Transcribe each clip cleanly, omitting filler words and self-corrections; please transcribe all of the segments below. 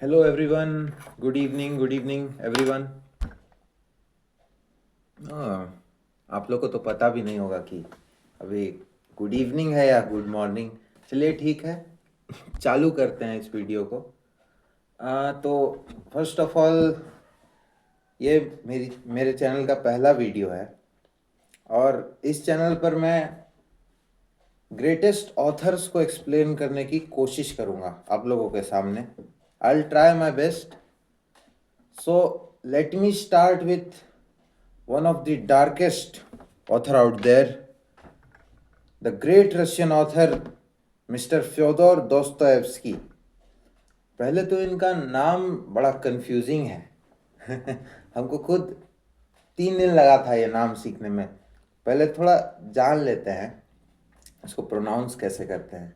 Hello everyone. Good evening everyone. आप लोग को तो पता भी नहीं होगा कि अभी गुड इवनिंग है या गुड मॉर्निंग। चलिए ठीक है, चालू करते हैं इस वीडियो को। तो फर्स्ट ऑफ ऑल, ये मेरे चैनल का पहला वीडियो है और इस चैनल पर मैं ग्रेटेस्ट ऑथर्स को एक्सप्लेन करने की कोशिश करूँगा आप लोगों के सामने। I will try my best. So let me start with one of the darkest author out there, the great Russian author Mr. Fyodor Dostoevsky. पहले तो इनका नाम बड़ा कंफ्यूजिंग है। हमको खुद 3 दिन लगा था ये नाम सीखने में। पहले थोड़ा जान लेते हैं इसको प्रोनाउंस कैसे करते हैं।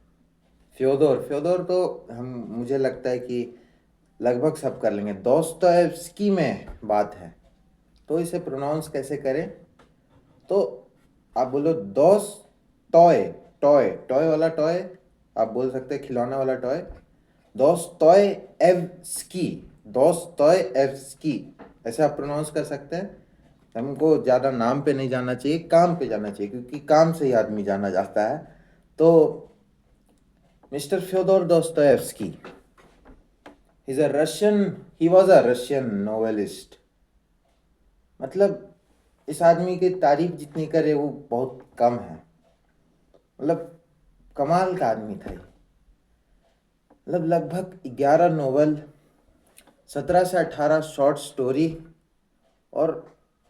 फ्योदोर फ्योदोर तो हम मुझे लगता है कि लगभग सब कर लेंगे। दोस्तोयेव्स्की में बात है तो इसे प्रोनाउंस कैसे करें। तो आप बोलो दोस टॉय, टॉय टॉय वाला टॉय आप बोल सकते हैं, खिलौना वाला टॉय। दोस्तोयेव्स्की, दोस्तोयेव्स्की ऐसे आप प्रोनाउंस कर सकते हैं। हमको ज़्यादा नाम पे नहीं जाना चाहिए, काम पे जाना चाहिए, क्योंकि काम से ही आदमी जाना जाता है। तो mister Fyodor Dostoevsky, he was a Russian novelist. मतलब इस आदमी की तारीफ जितनी करे वो बहुत कम है। मतलब कमाल का आदमी था। मतलब लगभग 11 नोवेल, 17 से 18 शॉर्ट स्टोरी और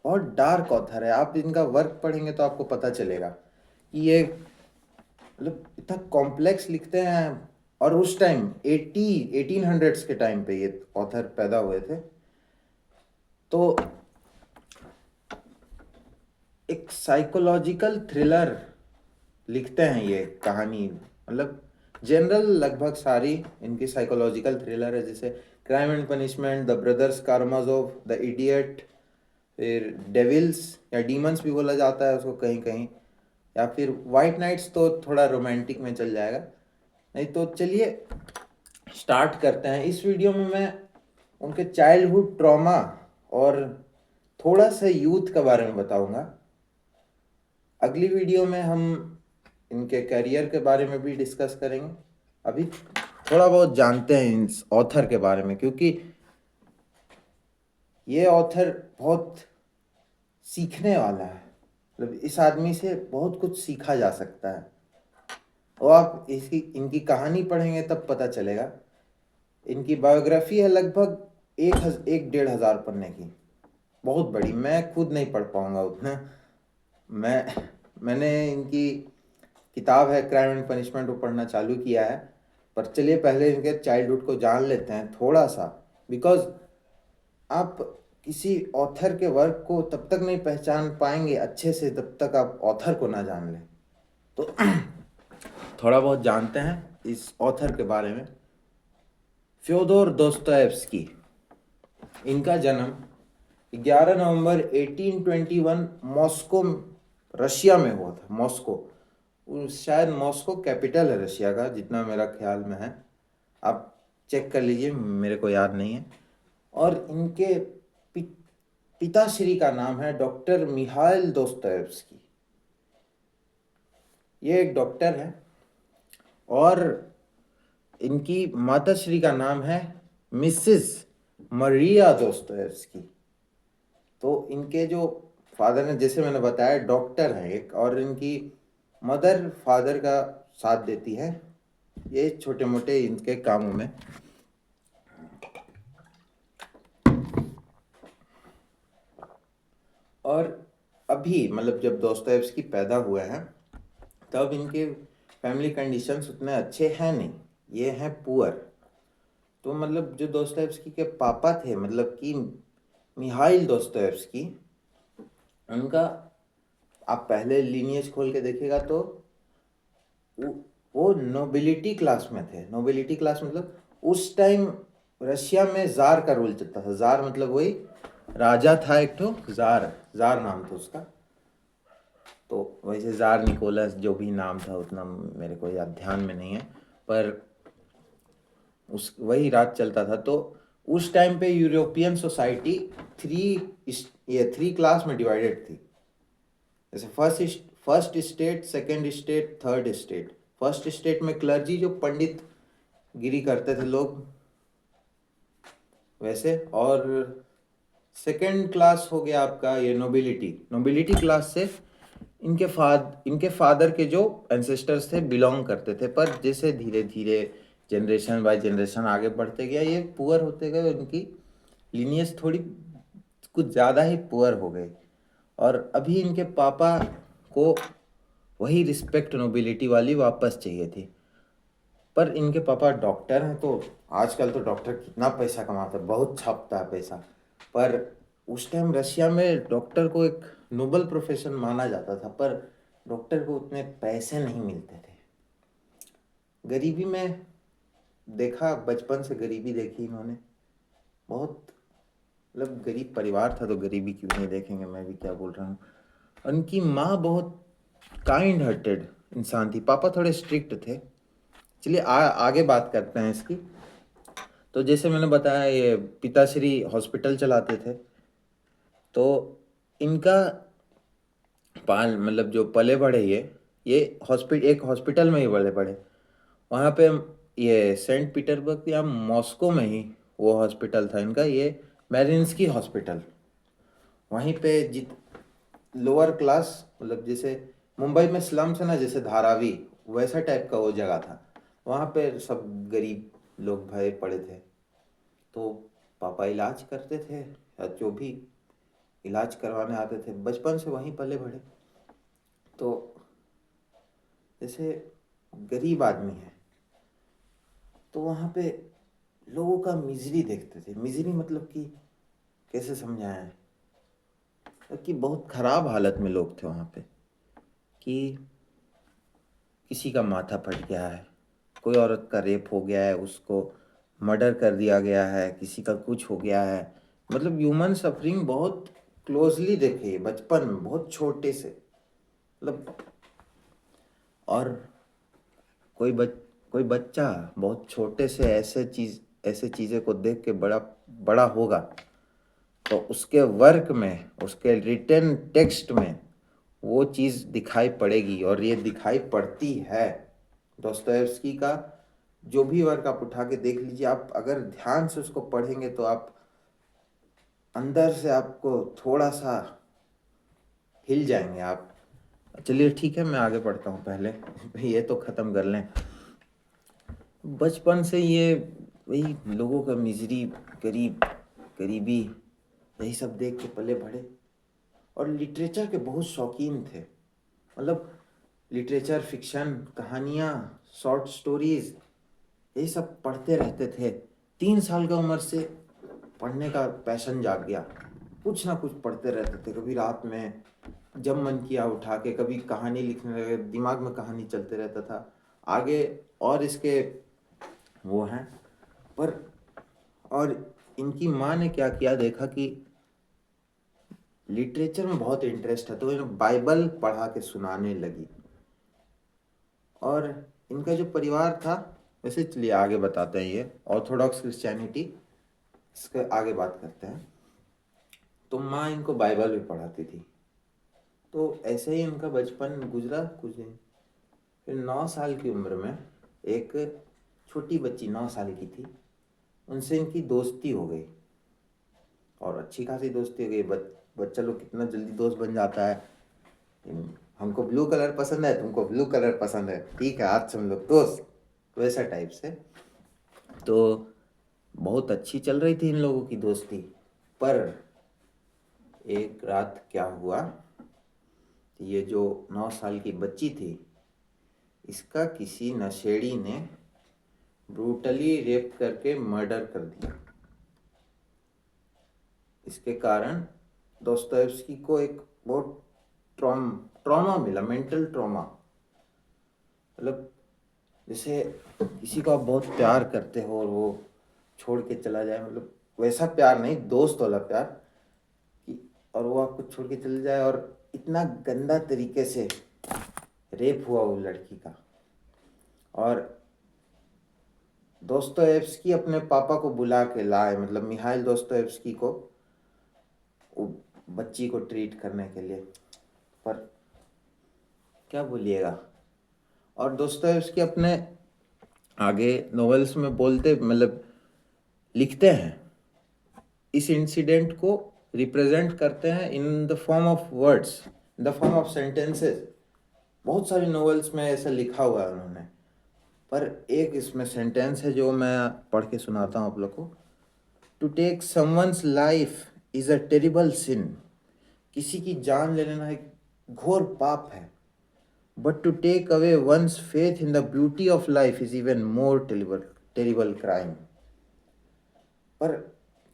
बहुत डार्क ऑथर है। आप इनका वर्क पढ़ेंगे तो आपको पता चलेगा कि ये मतलब इतना कॉम्प्लेक्स लिखते हैं। और उस टाइम 1800s के टाइम पे ये ऑथर पैदा हुए थे। तो एक साइकोलॉजिकल थ्रिलर लिखते हैं ये कहानी। मतलब जनरल लगभग सारी इनकी साइकोलॉजिकल थ्रिलर है, जैसे crime and punishment, the brothers Karamazov, the idiot, फिर डेविल्स या डीमंस भी बोला जाता है उसको कहीं कहीं, या फिर वाइट नाइट्स तो थोड़ा रोमांटिक में चल जाएगा। नहीं तो चलिए स्टार्ट करते हैं। इस वीडियो में मैं उनके चाइल्डहुड ट्रॉमा और थोड़ा सा यूथ के बारे में बताऊंगा। अगली वीडियो में हम इनके करियर के बारे में भी डिस्कस करेंगे। अभी थोड़ा बहुत जानते हैं इस ऑथर के बारे में, क्योंकि ये ऑथर बहुत सीखने वाला है। मतलब इस आदमी से बहुत कुछ सीखा जा सकता है। और आप इनकी कहानी पढ़ेंगे तब पता चलेगा। इनकी बायोग्राफी है लगभग 1-1.5 हजार पन्ने की, बहुत बड़ी। मैं खुद नहीं पढ़ पाऊंगा उतना। मैंने इनकी किताब है क्राइम एंड पनिशमेंट वो पढ़ना चालू किया है। पर चलिए पहले इनके चाइल्डहुड को जान लेते हैं थोड़ा सा। बिकॉज आप किसी ऑथर के वर्क को तब तक नहीं पहचान पाएंगे अच्छे से जब तक आप ऑथर को ना जान लें। तो थोड़ा बहुत जानते हैं इस ऑथर के बारे में। फ्योदोर दोस्तोयेव्स्की, इनका जन्म 11 नवंबर 1821 मॉस्को, रशिया में हुआ था। मॉस्को, शायद मॉस्को कैपिटल है रशिया का, जितना मेरा ख्याल में है। आप चेक कर लीजिए, मेरे को याद नहीं है। और इनके पि, पिताश्री का नाम है डॉक्टर मिहाइल दोस्तोयेव्स्की। ये एक डॉक्टर है। और इनकी माताश्री का नाम है मिसेस मरिया दोस्तोयेव्स्की। तो इनके जो फादर ने, जैसे मैंने बताया, डॉक्टर है एक, और इनकी मदर फादर का साथ देती है ये छोटे मोटे इनके कामों में। और अभी मतलब जब दोस्तोयेव्स्की पैदा हुए हैं तब इनके फैमिली कंडीशंस उतने अच्छे हैं नहीं, ये हैं पुअर। तो मतलब जो दोस्तोयेव्स्की के पापा थे, मतलब कि मिहाइल दोस्तोयेव्स्की, उनका आप पहले लीनिएज खोल के देखिएगा तो वो नोबिलिटी क्लास में थे। नोबिलिटी क्लास मतलब उस टाइम रशिया में जार का रूल चलता था। जार मतलब वही राजा था एक तो, जार, जार नाम था उसका। तो वैसे जार निकोलस जो भी नाम था, उतना मेरे को याद ध्यान में नहीं है। पर उस वही राज चलता था। तो उस टाइम पे यूरोपियन सोसाइटी थ्री ये थ्री क्लास में डिवाइडेड थी। जैसे first state, second state, third state. First state में क्लर्जी, जो पंडित गिरी करते थे लोग वैसे, और सेकंड क्लास हो गया आपका ये नोबिलिटी। नोबिलिटी क्लास से इनके फादर के जो एंसेस्टर्स थे बिलोंग करते थे, पर जैसे धीरे धीरे जनरेशन बाय जनरेशन आगे बढ़ते गया, ये पुअर होते गए, उनकी लीनियज थोड़ी कुछ ज़्यादा ही पुअर हो गई। और अभी इनके पापा को वही रिस्पेक्ट नोबिलिटी वाली वापस चाहिए थी। पर इनके पापा डॉक्टर हैं, तो आजकल तो डॉक्टर कितना पैसा कमाता है, बहुत छापता है पैसा। पर उस टाइम रशिया में डॉक्टर को एक नोबल प्रोफेशन माना जाता था, पर डॉक्टर को उतने पैसे नहीं मिलते थे। गरीबी में देखा, बचपन से गरीबी देखी इन्होंने बहुत, मतलब गरीब परिवार था तो गरीबी क्यों नहीं देखेंगे, मैं भी क्या बोल रहा हूँ। उनकी माँ बहुत काइंड हार्टेड इंसान थी, पापा थोड़े स्ट्रिक्ट थे। चलिए आगे बात करते हैं इसकी। तो जैसे मैंने बताया, ये पिताश्री हॉस्पिटल चलाते थे, तो इनका पाल मतलब जो पले बढ़े ये एक हॉस्पिटल में ही बड़े पड़े। वहाँ पे ये सेंट पीटर्सबर्ग या मॉस्को में ही वो हॉस्पिटल था इनका, ये मैरिन्स्की हॉस्पिटल। वहीं पे जित लोअर क्लास, मतलब जैसे मुंबई में स्लम्स है ना, जैसे धारावी, वैसा टाइप का वो जगह था। वहाँ पे सब गरीब लोग भरे पड़े थे। तो पापा इलाज करते थे, या जो भी इलाज करवाने आते थे, बचपन से वहीं पले बढ़े। तो जैसे गरीब आदमी है, तो वहाँ पे लोगों का मिजरी देखते थे। मिजरी मतलब कि कैसे समझाएं, कि बहुत ख़राब हालत में लोग थे वहाँ पे। कि किसी का माथा फट गया है, कोई औरत का रेप हो गया है, उसको मर्डर कर दिया गया है, किसी का कुछ हो गया है। मतलब ह्यूमन सफरिंग बहुत क्लोजली देखे बचपन में, बहुत छोटे से, मतलब। और कोई कोई बच्चा बहुत छोटे से ऐसे चीज़ें को देख के बड़ा बड़ा होगा, तो उसके वर्क में, उसके रिटन टेक्स्ट में वो चीज़ दिखाई पड़ेगी, और ये दिखाई पड़ती है। दोस्तोयेव्स्की का जो भी वर्क आप उठा के देख लीजिए, आप अगर ध्यान से उसको पढ़ेंगे तो आप अंदर से आपको थोड़ा सा हिल जाएंगे आप। चलिए ठीक है, मैं आगे बढ़ता हूँ, पहले ये तो ख़त्म कर लें। बचपन से ये वही लोगों का मिजरी, गरीबी, यही सब देख के पले बढ़े। और लिटरेचर के बहुत शौकीन थे, मतलब लिटरेचर, फिक्शन, कहानियाँ, शॉर्ट स्टोरीज, यही सब पढ़ते रहते थे। 3 साल का उम्र से पढ़ने का पैशन जाग गया, कुछ ना कुछ पढ़ते रहते थे। कभी रात में जब मन किया उठा के, कभी कहानी लिखने लगे, दिमाग में कहानी चलते रहता था आगे। और इसके वो हैं, पर और इनकी माँ ने क्या किया, देखा कि लिटरेचर में बहुत इंटरेस्ट है, तो इन्हें बाइबल पढ़ा के सुनाने लगी। और इनका जो परिवार था, वैसे चलिए आगे बताते हैं, ये ऑर्थोडॉक्स क्रिश्चियनिटी, इसके आगे बात करते हैं। तो माँ इनको बाइबल भी पढ़ाती थी। तो ऐसे ही इनका बचपन गुजरा कुछ दिन। फिर 9 साल की उम्र में एक छोटी बच्ची 9 साल की थी, उनसे इनकी दोस्ती हो गई, और अच्छी खासी दोस्ती हो गई। बच्चा लोग कितना जल्दी दोस्त बन जाता है। हमको ब्लू कलर पसंद है, तुमको ब्लू कलर पसंद है, ठीक है आज से हम लोग दोस्त, वैसा टाइप से। तो बहुत अच्छी चल रही थी इन लोगों की दोस्ती। पर एक रात क्या हुआ, ये जो 9 साल की बच्ची थी, इसका किसी नशेड़ी ने ब्रूटली रेप करके मर्डर कर दिया। इसके कारण दोस्तोयेव्स्की को एक बहुत ट्रॉमा मिला, मेंटल ट्रॉमा। मतलब जैसे किसी को आप बहुत प्यार करते हो और वो छोड़ के चला जाए, मतलब वैसा प्यार नहीं, दोस्त वाला प्यार, कि और वो आपको छोड़ के चले जाए, और इतना गंदा तरीके से रेप हुआ वो लड़की का। और दोस्तोयेव्स्की अपने पापा को बुला के लाए, मतलब मिहाइल दोस्तोयेव्स्की को, वो बच्ची को ट्रीट करने के लिए। पर क्या बोलिएगा। और दोस्तोयेव्स्की अपने आगे नॉवेल्स में बोलते, मतलब लिखते हैं, इस इंसिडेंट को रिप्रेजेंट करते हैं in the form of words, in the form of sentences. बहुत सारी नॉवेल्स में ऐसा लिखा हुआ है उन्होंने, पर एक इसमें सेंटेंस है जो मैं पढ़ के सुनाता हूँ आप लोग को। To take someone's life is a terrible sin. किसी की जान ले लेना एक घोर पाप है। But to take away one's faith in the beauty of life is even more terrible crime. पर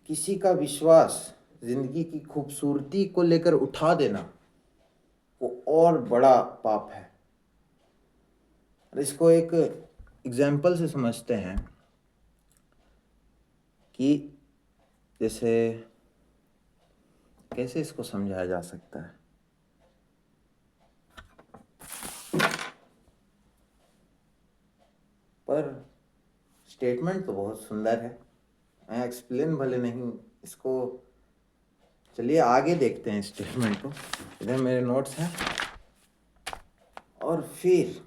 किसी का विश्वास, जिंदगी की खूबसूरती को लेकर उठा देना, वो और बड़ा पाप है। और इसको एक एग्जाम्पल से समझते हैं कि जैसे कैसे इसको समझाया जा सकता है। पर स्टेटमेंट तो बहुत सुंदर है, मैं एक्सप्लेन भले नहीं इसको, चलिए आगे देखते हैं स्टेटमेंट को। इधर मेरे नोट्स हैं। और फिर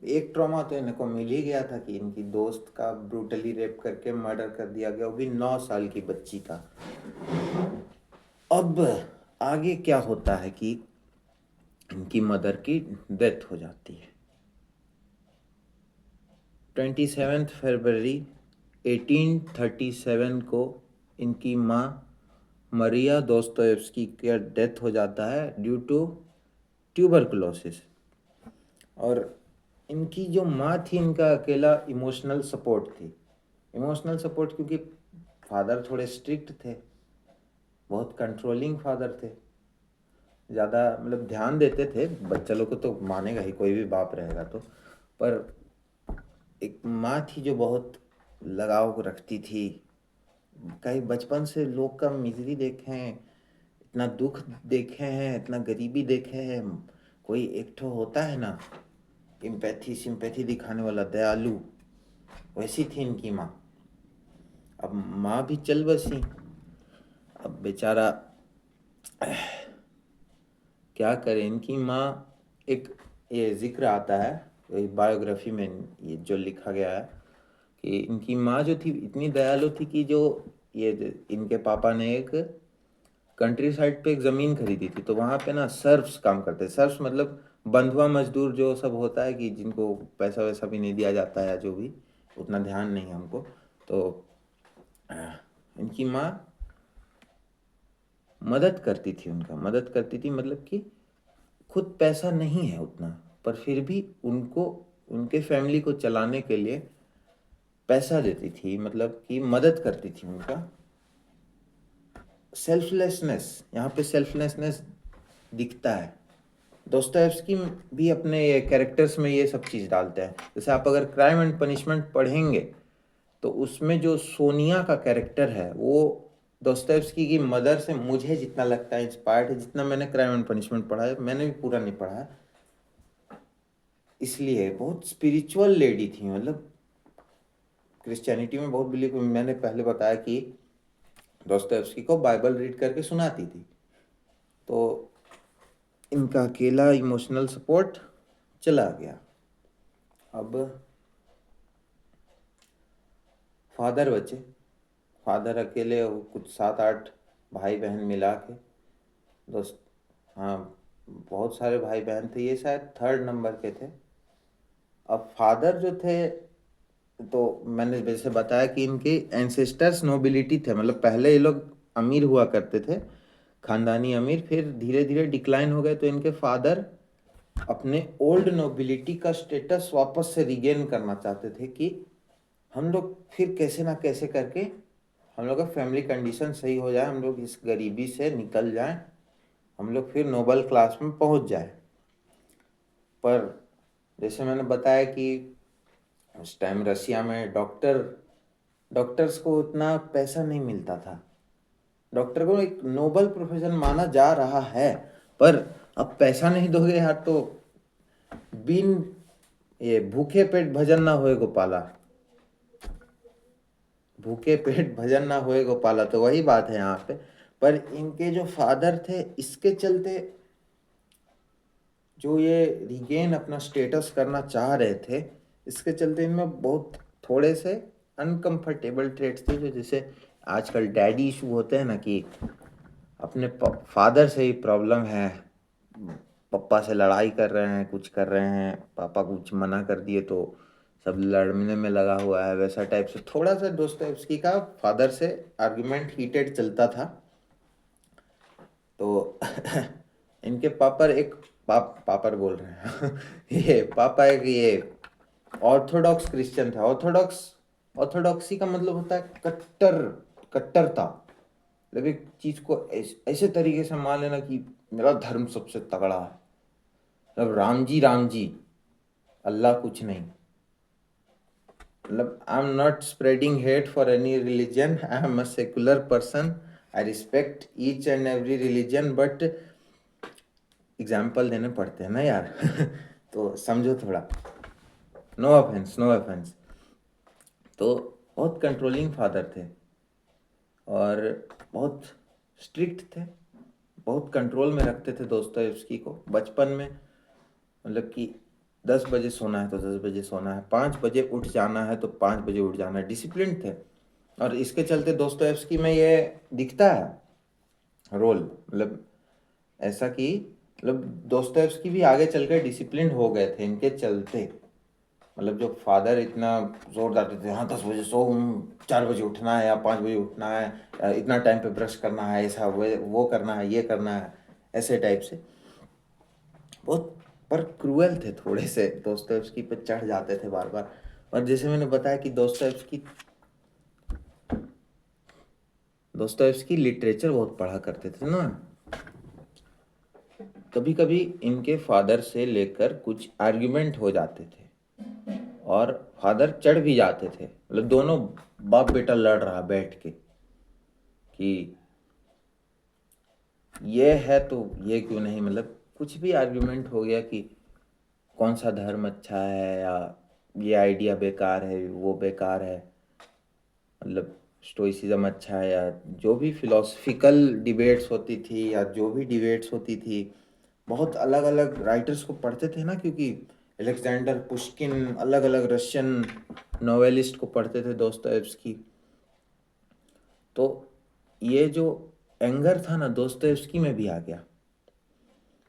एक ट्रॉमा तो इनको मिल ही गया था कि इनकी दोस्त का ब्रूटली रेप करके मर्डर कर दिया गया, वो भी 9 साल की बच्ची का। अब आगे क्या होता है कि इनकी मदर की डेथ हो जाती है। 27 फरवरी 1837 को इनकी माँ मरिया दोस्तोयेव्स्की का डेथ हो जाता है ड्यू टू ट्यूबरकुलोसिस। और इनकी जो माँ थी, इनका अकेला इमोशनल सपोर्ट थी। इमोशनल सपोर्ट क्योंकि फादर थोड़े स्ट्रिक्ट थे, बहुत कंट्रोलिंग फादर थे, ज़्यादा मतलब ध्यान देते थे बच्चा लोग को, तो मानेगा ही कोई भी बाप रहेगा तो। पर एक माँ थी जो बहुत लगाव रखती थी। कई बचपन से लोग का मिजरी देखे हैं, इतना दुख देखे हैं, इतना गरीबी देखे हैं। कोई एक ठो होता है ना एम्पैथी सिंपैथी दिखाने वाला, दयालु, वैसी थी इनकी माँ। अब माँ भी चल बसी। अब बेचारा क्या करे। इनकी माँ, एक ये जिक्र आता है बायोग्राफी में, ये जो लिखा गया है कि इनकी माँ जो थी इतनी दयालु थी कि जो ये इनके पापा ने एक कंट्री साइड पे एक ज़मीन खरीदी थी, तो वहाँ पे ना सर्फ्स काम करते। सर्फ्स मतलब बंधुआ मजदूर जो सब होता है कि जिनको पैसा वैसा भी नहीं दिया जाता है, जो भी उतना ध्यान नहीं है हमको। तो इनकी माँ मदद करती थी, उनका मदद करती थी, मतलब कि खुद पैसा नहीं है उतना, पर फिर भी उनको उनके फैमिली को चलाने के लिए पैसा देती थी, मतलब कि मदद करती थी उनका। सेल्फलेसनेस, यहाँ पे सेल्फलेसनेस दिखता है। दोस्तोयेव्स्की भी अपने ये कैरेक्टर्स में ये सब चीज़ डालते हैं। जैसे आप अगर क्राइम एंड पनिशमेंट पढ़ेंगे तो उसमें जो सोनिया का कैरेक्टर है वो दोस्तोयेव्स्की की मदर से मुझे जितना लगता है इंस्पायर्ड है। जितना मैंने क्राइम एंड पनिशमेंट पढ़ा है, मैंने भी पूरा नहीं पढ़ा है, इसलिए बहुत स्पिरिचुअल लेडी थी, मतलब क्रिश्चियनिटी में बहुत बिलीव। मैंने पहले बताया कि दोस्तोयेव्स्की को बाइबल रीड करके सुनाती थी, तो इनका अकेला इमोशनल सपोर्ट चला गया। अब फादर बचे। फादर अकेले, कुछ 7-8 भाई बहन मिला के, दोस्त, हाँ बहुत सारे भाई बहन थे, ये शायद 3rd नंबर के थे। अब फादर जो थे, तो मैंने जैसे बताया कि इनके एंसेस्टर्स नोबिलिटी थे, मतलब पहले ये लोग अमीर हुआ करते थे, खानदानी अमीर, फिर धीरे धीरे डिक्लाइन हो गए। तो इनके फादर अपने ओल्ड नोबिलिटी का स्टेटस वापस से रिगेन करना चाहते थे कि हम लोग फिर कैसे ना कैसे करके हम लोग का फैमिली कंडीशन सही हो जाए, हम लोग इस गरीबी से निकल जाएं, हम लोग फिर नोबल क्लास में पहुंच जाए। पर जैसे मैंने बताया कि उस टाइम रशिया में डॉक्टर्स को उतना पैसा नहीं मिलता था। डॉक्टर को एक नोबल प्रोफेशन माना जा रहा है, पर अब पैसा नहीं दोगे यार तो बिन ये भूखे पेट भजन ना होए गोपाला। भूखे पेट भजन ना होए गोपाला, तो वही बात है यहाँ पे। पर इनके जो फादर थे, इसके चलते जो ये रिगेन अपना स्टेटस करना चाह रहे थे, इसके चलते इनमें बहुत थोड़े से अनकंफर्टेबल ट्रेट्स थे, जो जैसे आजकल डैडी इशू होते हैं ना, कि अपने फादर से ही प्रॉब्लम है, पापा से लड़ाई कर रहे हैं, कुछ कर रहे हैं, पापा कुछ मना कर दिए तो सब लड़ने में लगा हुआ है, वैसा टाइप से थोड़ा सा दोस्तोयेव्स्की का फादर से आर्गुमेंट हीटेड चलता था। तो इनके पापर एक पापर बोल रहे हैं ये पापा एक ये ऑर्थोडॉक्स क्रिश्चियन था। ऑर्थोडॉक्सी का मतलब होता है कट्टरता, मतलब एक चीज को ऐसे तरीके से मान लेना कि मेरा धर्म सबसे तगड़ा है, मतलब राम जी, अल्लाह कुछ नहीं। मतलब I am not spreading hate for any religion, I am a secular person, I respect each and every religion, but example देने पड़ते हैं ना यार तो समझो थोड़ा, नो ऑफेंस नो ऑफेंस। तो बहुत कंट्रोलिंग फादर थे और बहुत स्ट्रिक्ट थे, बहुत कंट्रोल में रखते थे दोस्तोयेव्स्की को। बचपन में मतलब कि 10 बजे सोना है तो 10 बजे सोना है, 5 बजे उठ जाना है तो 5 बजे उठ जाना है, डिसिप्लिन थे। और इसके चलते दोस्तोयेव्स्की में ये दिखता है रोल, मतलब ऐसा कि मतलब दोस्तोयेव्स्की भी आगे चलकर डिसिप्लिन हो गए थे इनके चलते। मतलब जो फादर इतना जोर डालते थे, हाँ 10 बजे सो, 4 बजे उठना है या 5 बजे उठना है, इतना टाइम पे ब्रश करना है, ऐसा वो करना है, ये करना है, ऐसे टाइप से बहुत पर क्रूएल थे थोड़े से, दोस्तोयेव्स्की पे चढ़ जाते थे बार बार। और जैसे मैंने बताया कि दोस्तोयेव्स्की लिटरेचर बहुत पढ़ा करते थे ना, कभी कभी इनके फादर से लेकर कुछ आर्ग्यूमेंट हो जाते थे और फादर चढ़ भी जाते थे, मतलब दोनों बाप बेटा लड़ रहा बैठ के कि ये है तो ये क्यों नहीं, मतलब कुछ भी आर्ग्यूमेंट हो गया कि कौन सा धर्म अच्छा है या ये आइडिया बेकार है, वो बेकार है, मतलब स्टोइसिज्म अच्छा है, या जो भी फिलोसफिकल डिबेट्स होती थी या जो भी डिबेट्स होती थी, बहुत अलग अलग राइटर्स को पढ़ते थे ना, क्योंकि अलेक्जेंडर पुश्किन, अलग अलग रशियन नोवेलिस्ट को पढ़ते थे दोस्तोयेव्स्की। तो ये जो एंगर था ना दोस्तोयेव्स्की में भी आ गया,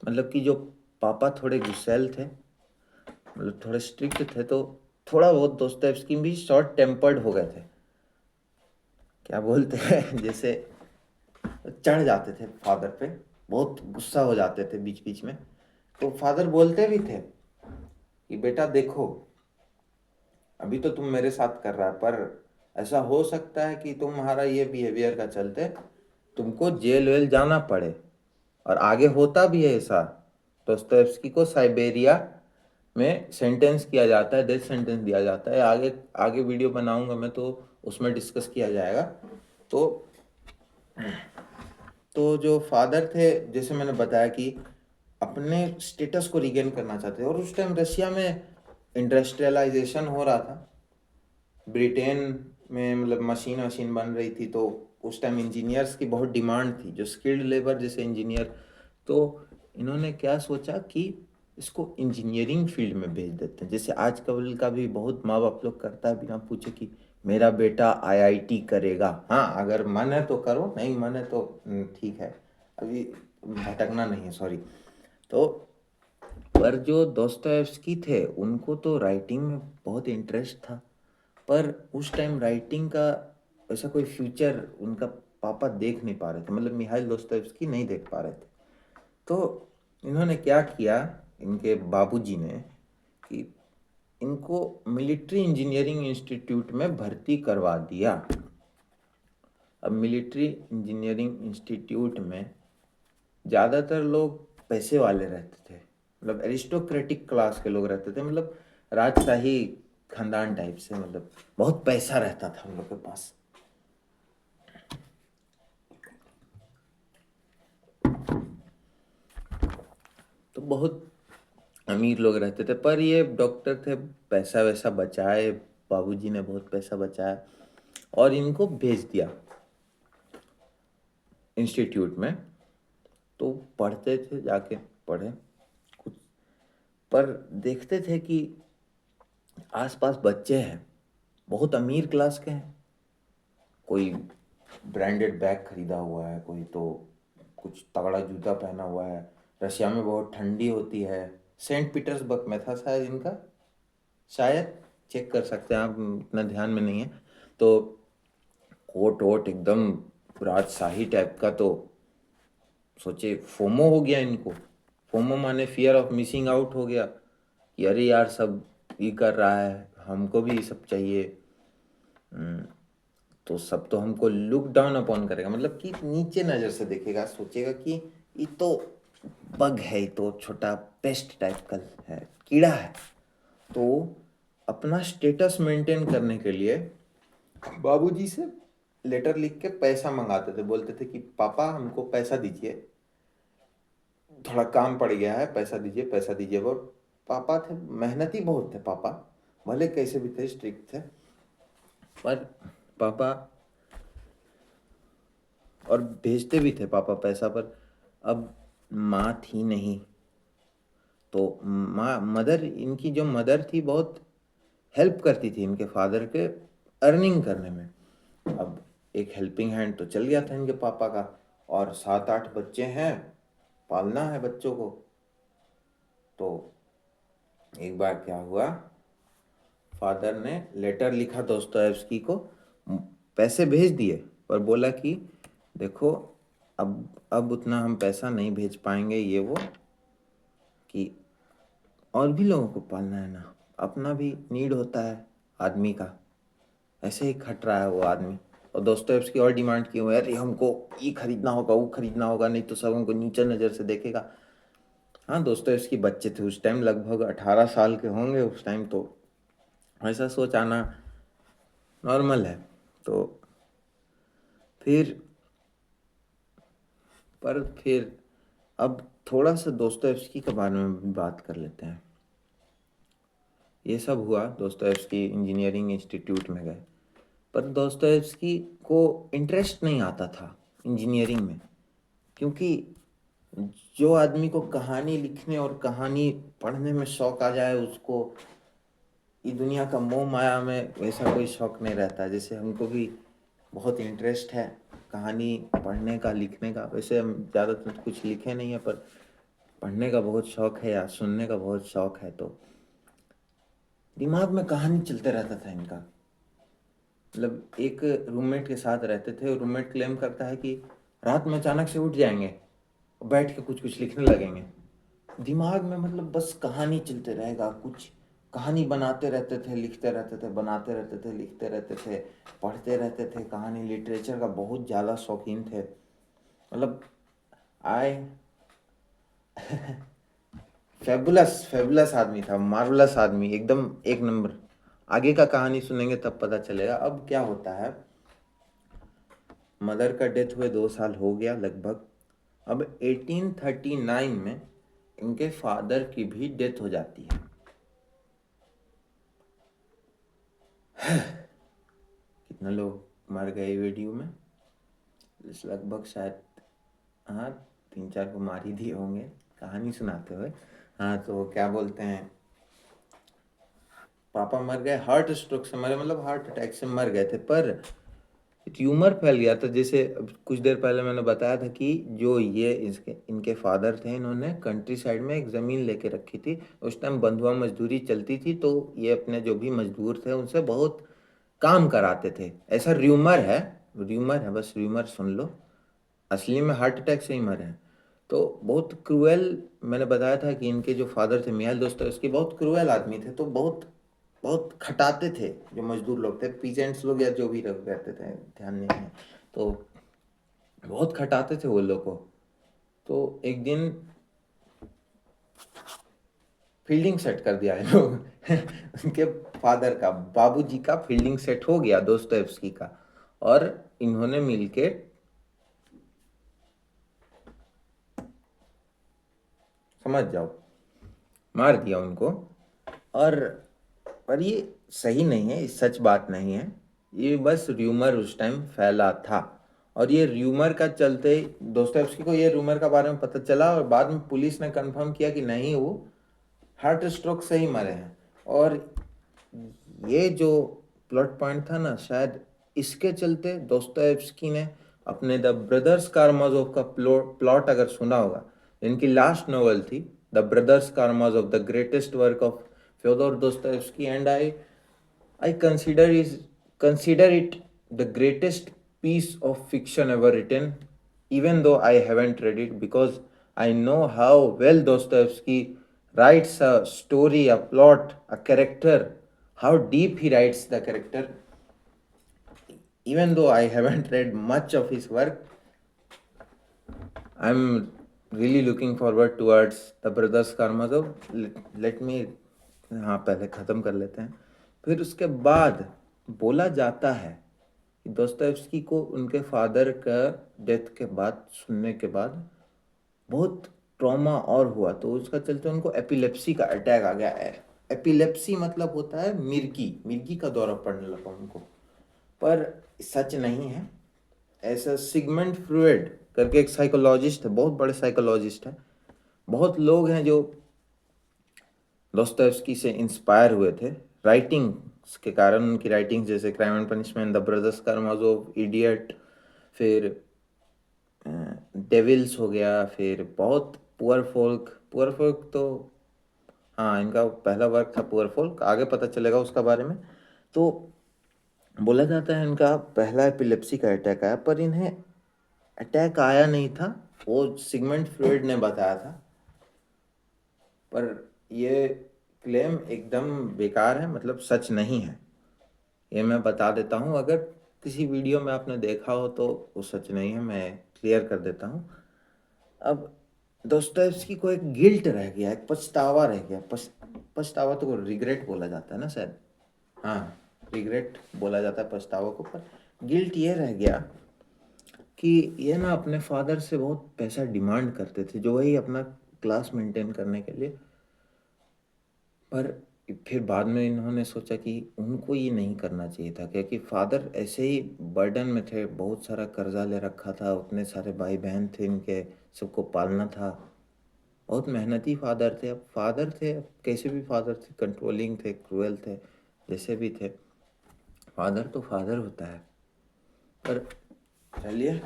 मतलब कि जो पापा थोड़े गुस्सैल थे, मतलब थोड़े स्ट्रिक्ट थे, तो थोड़ा बहुत दोस्तोयेव्स्की भी शॉर्ट टेम्पर्ड हो गए थे, क्या बोलते हैं जैसे चढ़ जाते थे फादर पे, बहुत गुस्सा हो जाते थे बीच बीच में। तो फादर बोलते भी थे कि बेटा देखो, अभी तो तुम मेरे साथ कर रहा है, पर ऐसा हो सकता है कि तुम्हारा ये बिहेवियर का चलते तुमको जेल वेल जाना पड़े। और आगे होता भी है ऐसा, दोस्तोयेव्स्की को साइबेरिया में सेंटेंस किया जाता है, डेथ सेंटेंस दिया जाता है। आगे आगे वीडियो बनाऊंगा मैं तो उसमें डिस्कस किया जाएगा। तो जो फादर थे, जैसे मैंने बताया कि अपने स्टेटस को रिगेन करना चाहते थे, और उस टाइम रशिया में इंडस्ट्रियलाइजेशन हो रहा था, ब्रिटेन में मतलब मशीन बन रही थी, तो उस टाइम इंजीनियर्स की बहुत डिमांड थी, जो स्किल्ड लेबर जैसे इंजीनियर। तो इन्होंने क्या सोचा कि इसको इंजीनियरिंग फील्ड में भेज देते हैं, जैसे आजकल का भी बहुत माँ बाप लोग करता है बिना पूछे कि मेरा बेटा आईआईटी करेगा, हाँ अगर मन है तो करो, नहीं मन है तो ठीक है, अभी भटकना नहीं है, सॉरी। तो पर जो दोस्तोयेव्स्की थे उनको तो राइटिंग में बहुत इंटरेस्ट था, पर उस टाइम राइटिंग का ऐसा कोई फ्यूचर उनका पापा देख नहीं पा रहे थे, मतलब मिहाइल दोस्तोयेव्स्की नहीं देख पा रहे थे। तो इन्होंने क्या किया, इनके बाबूजी ने, कि इनको मिलिट्री इंजीनियरिंग इंस्टीट्यूट में भर्ती करवा दिया। अब मिलिट्री इंजीनियरिंग इंस्टीट्यूट में ज़्यादातर लोग पैसे वाले रहते थे, मतलब एरिस्टोक्रेटिक क्लास के लोग रहते थे, मतलब राजशाही खानदान टाइप से, मतलब बहुत पैसा रहता था उन लोग के पास। तो बहुत अमीर लोग रहते थे, पर ये डॉक्टर थे, पैसा वैसा बचाए, बाबूजी ने बहुत पैसा बचाया। और इनको भेज दिया इंस्टीट्यूट में। तो पढ़ते थे, जाके पढ़े कुछ, पर देखते थे कि आसपास बच्चे हैं बहुत अमीर क्लास के हैं, कोई ब्रांडेड बैग खरीदा हुआ है, कोई तो कुछ तगड़ा जूता पहना हुआ है। रशिया में बहुत ठंडी होती है, सेंट पीटर्सबर्ग में था शायद इनका, शायद, चेक कर सकते हैं आप, इतना ध्यान में नहीं है। तो कोट वोट एकदम राजशाही टाइप का, तो सोचे फोमो हो गया इनको। फोमो माने फियर ऑफ मिसिंग आउट हो गया कि अरे यार सब ये कर रहा है, हमको भी ये सब चाहिए। तो सब तो हमको लुक डाउन अपॉन करेगा, मतलब कि नीचे नज़र से देखेगा, सोचेगा कि ये तो बग है, ये तो छोटा पेस्ट टाइप का है, कीड़ा है। तो अपना स्टेटस मेंटेन करने के लिए बाबूजी से लेटर लिख के पैसा मंगाते थे, बोलते थे कि पापा हमको पैसा दीजिए, थोड़ा काम पड़ गया है, पैसा दीजिए पैसा दीजिए। वो पापा थे, मेहनती बहुत थे पापा, भले कैसे भी थे, स्ट्रिक्ट थे, पर पापा, और भेजते भी थे पापा पैसा। पर अब माँ थी नहीं, तो माँ, मदर, इनकी जो मदर थी बहुत हेल्प करती थी इनके फादर के अर्निंग करने में। अब एक हेल्पिंग हैंड तो चल गया था इनके पापा का, और 7-8 बच्चे हैं, पालना है बच्चों को। तो एक बार क्या हुआ, फादर ने लेटर लिखा दोस्तोयेव्स्की को, पैसे भेज दिए, पर बोला कि देखो अब उतना हम पैसा नहीं भेज पाएंगे, ये वो, कि और भी लोगों को पालना है ना, अपना भी नीड होता है आदमी का। ऐसे ही खट रहा है वो आदमी, और दोस्तोयेव्स्की और डिमांड की हुआ, अरे हमको ये खरीदना होगा, वो खरीदना होगा, नहीं तो सब हमको नीचे नज़र से देखेगा। हाँ, दोस्तोयेव्स्की बच्चे थे उस टाइम, लगभग 18 साल के होंगे उस टाइम, तो ऐसा सोच आना नॉर्मल है। तो फिर फिर अब थोड़ा सा दोस्तोयेव्स्की के बारे में भी बात कर लेते हैं। ये सब हुआ, दोस्तोयेव्स्की इंजीनियरिंग इंस्टीट्यूट में गए, पर दोस्तोयेव्स्की को इंटरेस्ट नहीं आता था इंजीनियरिंग में, क्योंकि जो आदमी को कहानी लिखने और कहानी पढ़ने में शौक आ जाए, उसको ये दुनिया का मोह माया में वैसा कोई शौक नहीं रहता। जैसे हमको भी बहुत इंटरेस्ट है कहानी पढ़ने का, लिखने का। वैसे हम ज़्यादातर कुछ लिखे नहीं है, पर पढ़ने का बहुत शौक है या सुनने का बहुत शौक है। तो दिमाग में कहानी चलते रहता था इनका। मतलब एक रूममेट के साथ रहते थे, रूममेट क्लेम करता है कि रात में अचानक से उठ जाएंगे, बैठ के कुछ कुछ लिखने लगेंगे। दिमाग में मतलब बस कहानी चलते रहेगा, कुछ कहानी बनाते रहते थे, लिखते रहते थे, बनाते रहते थे, लिखते रहते थे, पढ़ते रहते थे कहानी। लिटरेचर का बहुत ज़्यादा शौकीन थे, मतलब आए फेबुलस फेबुलस आदमी था, मार्वलस आदमी, एकदम एक नंबर। आगे का कहानी सुनेंगे तब पता चलेगा। अब क्या होता है, मदर का डेथ हुए 2 साल हो गया लगभग। अब 1839 में इनके फादर की भी डेथ हो जाती है। कितने लोग मर गए वीडियो में, लगभग शायद, हाँ, 3-4 को मार ही दिए होंगे कहानी सुनाते हुए। हाँ, तो क्या बोलते हैं, पापा मर गए, हार्ट स्ट्रोक से मरे, मतलब हार्ट अटैक से मर गए थे, पर ट्यूमर फैल गया था। जैसे कुछ देर पहले मैंने बताया था कि जो ये इनके फादर थे, इन्होंने कंट्री साइड में एक ज़मीन लेके रखी थी। उस टाइम बंधुआ मजदूरी चलती थी, तो ये अपने जो भी मजदूर थे उनसे बहुत काम कराते थे। ऐसा र्यूमर है, बस र्यूमर सुन लो, असली में हार्ट अटैक से ही मरे हैं। तो बहुत क्रूएल, मैंने बताया था कि इनके जो फादर थे मिहाइल दोस्तोयेव्स्की बहुत क्रूएल आदमी थे, तो बहुत बहुत खटाते थे जो मजदूर लोग थे, पीजेंट्स लोग या जो भी लोग रहते थे, ध्यान नहीं है, तो बहुत खटाते थे वो लोग को। तो एक दिन फील्डिंग सेट कर दिया है लोग उनके फादर का, बाबूजी का फील्डिंग सेट हो गया दोस्तोयेव्स्की का, और इन्होंने मिलके समझ जाओ मार दिया उनको। और पर ये सही नहीं है, ये सच बात नहीं है, ये बस र्यूमर उस टाइम फैला था, और ये र्यूमर का चलते दोस्तोयेव्स्की को ये र्यूमर का बारे में पता चला, और बाद में पुलिस ने कंफर्म किया कि नहीं, वो हार्ट स्ट्रोक से ही मरे हैं। और ये जो प्लॉट पॉइंट था ना, शायद इसके चलते दोस्तोयेव्स्की ने अपने द ब्रदर्स कारामाजोव का प्लॉट अगर सुना होगा, इनकी लास्ट नॉवल थी the brothers Karamazov, the greatest work of Fyodor Dostoevsky, and I consider it the greatest piece of fiction ever written, even though I haven't read it, because I know how well Dostoevsky writes a story, a plot, a character, how deep he writes the character. Even though I haven't read much of his work, I'm really looking forward towards the Brothers Karamazov. Let me हाँ पहले ख़त्म कर लेते हैं। फिर उसके बाद बोला जाता है कि दोस्तोयेव्स्की को उनके फादर का डेथ के बाद, सुनने के बाद बहुत ट्रॉमा और हुआ, तो उसका चलते उनको एपिलेप्सी का अटैक आ गया है। एपिलेप्सी मतलब होता है मिर्गी का दौरा पड़ने लगा उनको, पर सच नहीं है। ऐसा सिगमंड फ्रॉयड करके एक साइकोलॉजिस्ट है, बहुत बड़े साइकोलॉजिस्ट है, बहुत लोग हैं जो दोस्तोयेव्स्की से इंस्पायर हुए थे राइटिंग्स के कारण। उनकी राइटिंग्स जैसे crime and punishment, the brothers Karamazov, idiot, फिर डेविल्स हो गया, फिर बहुत पुअर फोल्क तो हाँ इनका पहला वर्क था पुअर फोल्क, आगे पता चलेगा उसका बारे में। तो बोला जाता है इनका पहला एपिलेप्सी का अटैक आया, पर इन्हें अटैक आया नहीं था, वो सिगमंड फ्रॉयड ने बताया था। पर ये क्लेम एकदम बेकार है, मतलब सच नहीं है, ये मैं बता देता हूँ। अगर किसी वीडियो में आपने देखा हो तो वो सच नहीं है, मैं क्लियर कर देता हूँ। अब दोस्तोयेव्स्की को एक गिल्ट रह गया, एक पछतावा रह गया। पछतावा तो रिग्रेट बोला जाता है ना शायद, हाँ रिग्रेट बोला जाता है पछतावा को, पर गिल्ट ये रह गया कि ये ना अपने फादर से बहुत पैसा डिमांड करते थे, जो वही अपना क्लास मेंटेन करने के लिए। पर फिर बाद में इन्होंने सोचा कि उनको ये नहीं करना चाहिए था, क्योंकि फादर ऐसे ही बर्डन में थे, बहुत सारा कर्जा ले रखा था, उतने सारे भाई बहन थे इनके, सबको पालना था, बहुत मेहनती फादर थे। अब फादर थे, अब कैसे भी फादर थे, कंट्रोलिंग थे, क्रूएल थे, जैसे भी थे, फादर तो फादर होता है। पर चलिए,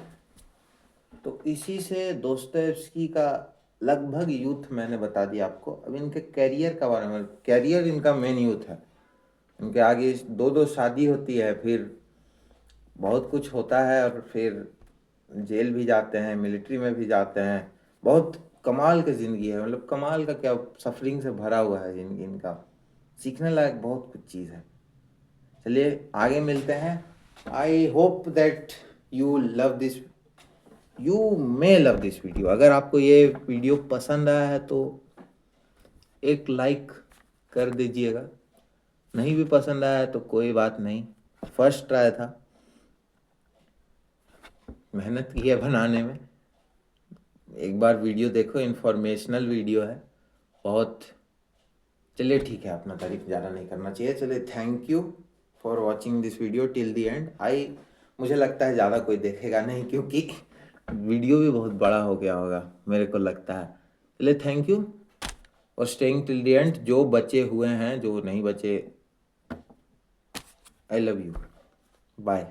तो इसी से दोस्तोयेव्स्की का लगभग यूथ मैंने बता दिया आपको। अब इनके कैरियर का बारे में, कैरियर इनका मेन यूथ है, इनके आगे दो शादी होती है, फिर बहुत कुछ होता है, और फिर जेल भी जाते हैं, मिलिट्री में भी जाते हैं। बहुत कमाल की ज़िंदगी है, मतलब कमाल का क्या, सफरिंग से भरा हुआ है ज़िंदगी इनका, सीखने लायक बहुत कुछ चीज़ है। चलिए आगे मिलते हैं। I hope that you may love this video. अगर आपको ये वीडियो पसंद आया है तो एक लाइक कर दीजिएगा, नहीं भी पसंद आया तो कोई बात नहीं, फर्स्ट ट्राई था, मेहनत की है बनाने में। एक बार वीडियो देखो, इन्फॉर्मेशनल वीडियो है बहुत। चलिए ठीक है, अपना तारीफ ज़्यादा नहीं करना चाहिए। चलिए, thank you for watching this video till the and. मुझे लगता है ज़्यादा कोई देखेगा नहीं, क्योंकि वीडियो भी बहुत बड़ा हो गया होगा, मेरे को लगता है। चलिए, थैंक यू और स्टेइंग टिल द एंड। जो बचे हुए हैं, जो नहीं बचे, आई लव यू, बाय।